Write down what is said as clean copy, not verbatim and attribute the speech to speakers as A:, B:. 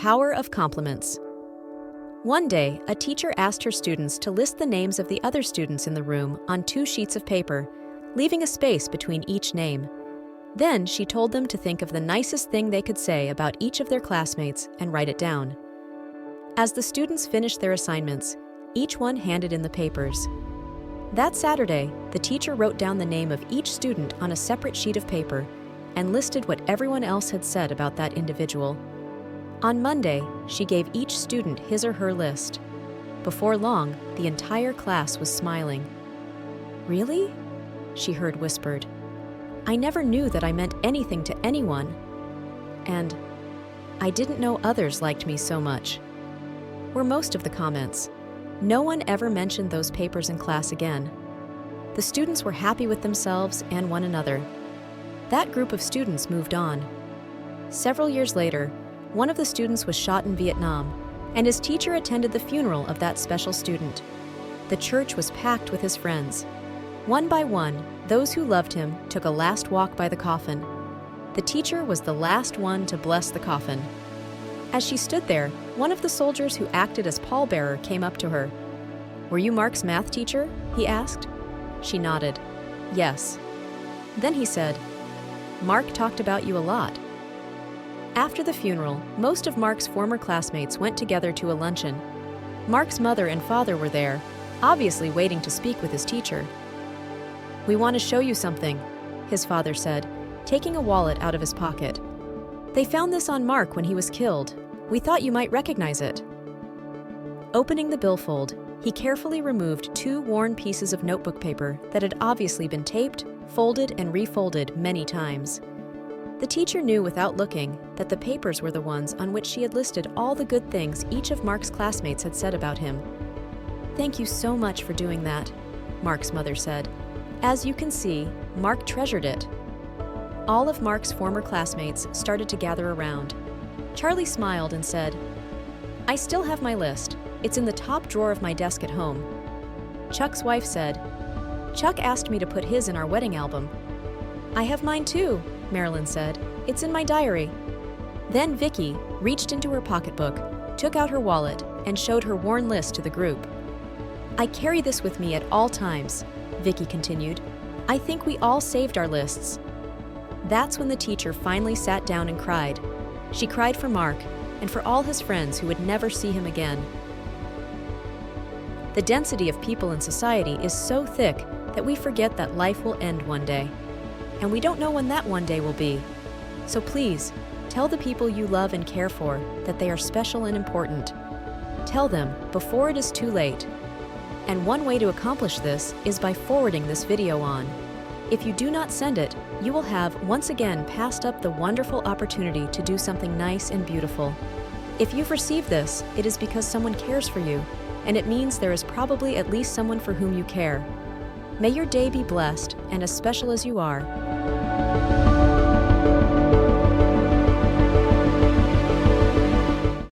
A: power of compliments. One day, a teacher asked her students to list the names of the other students in the room on 2 sheets of paper, leaving a space between each name. Then she told them to think of the nicest thing they could say about each of their classmates and write it down. As the students finished their assignments, each one handed in the papers. That Saturday, the teacher wrote down the name of each student on a separate sheet of paper and listed what everyone else had said about that individual. On Monday, she gave each student his or her list. Before long, the entire class was smiling. "Really?" she heard whispered. "I never knew that I meant anything to anyone. And I didn't know others liked me so much," were most of the comments. No one ever mentioned those papers in class again. The students were happy with themselves and one another. That group of students moved on. Several years later, one of the students was shot in Vietnam, and his teacher attended the funeral of that special student. The church was packed with his friends. One by one, those who loved him took a last walk by the coffin. The teacher was the last one to bless the coffin. As she stood there, one of the soldiers who acted as pallbearer came up to her. "Were you Mark's math teacher?" he asked. She nodded. "Yes." Then he said, "Mark talked about you a lot." After the funeral, most of Mark's former classmates went together to a luncheon. Mark's mother and father were there, obviously waiting to speak with his teacher. "We want to show you something," his father said, taking a wallet out of his pocket. "They found this on Mark when he was killed. We thought you might recognize it." Opening the billfold, he carefully removed 2 worn pieces of notebook paper that had obviously been taped, folded, and refolded many times. The teacher knew without looking that the papers were the ones on which she had listed all the good things each of Mark's classmates had said about him. "Thank you so much for doing that," Mark's mother said. "As you can see, Mark treasured it." All of Mark's former classmates started to gather around. Charlie smiled and said, "I still have my list. It's in the top drawer of my desk at home." Chuck's wife said, "Chuck asked me to put his in our wedding album." "I have mine too," Marilyn said. "It's in my diary." Then Vicky reached into her pocketbook, took out her wallet, and showed her worn list to the group. "I carry this with me at all times," Vicky continued. "I think we all saved our lists." That's when the teacher finally sat down and cried. She cried for Mark and for all his friends who would never see him again. The density of people in society is so thick that we forget that life will end one day. And we don't know when that one day will be. So please, tell the people you love and care for that they are special and important. Tell them before it is too late. And one way to accomplish this is by forwarding this video on. If you do not send it, you will have once again passed up the wonderful opportunity to do something nice and beautiful. If you've received this, it is because someone cares for you, and it means there is probably at least someone for whom you care. May your day be blessed, and as special as you are.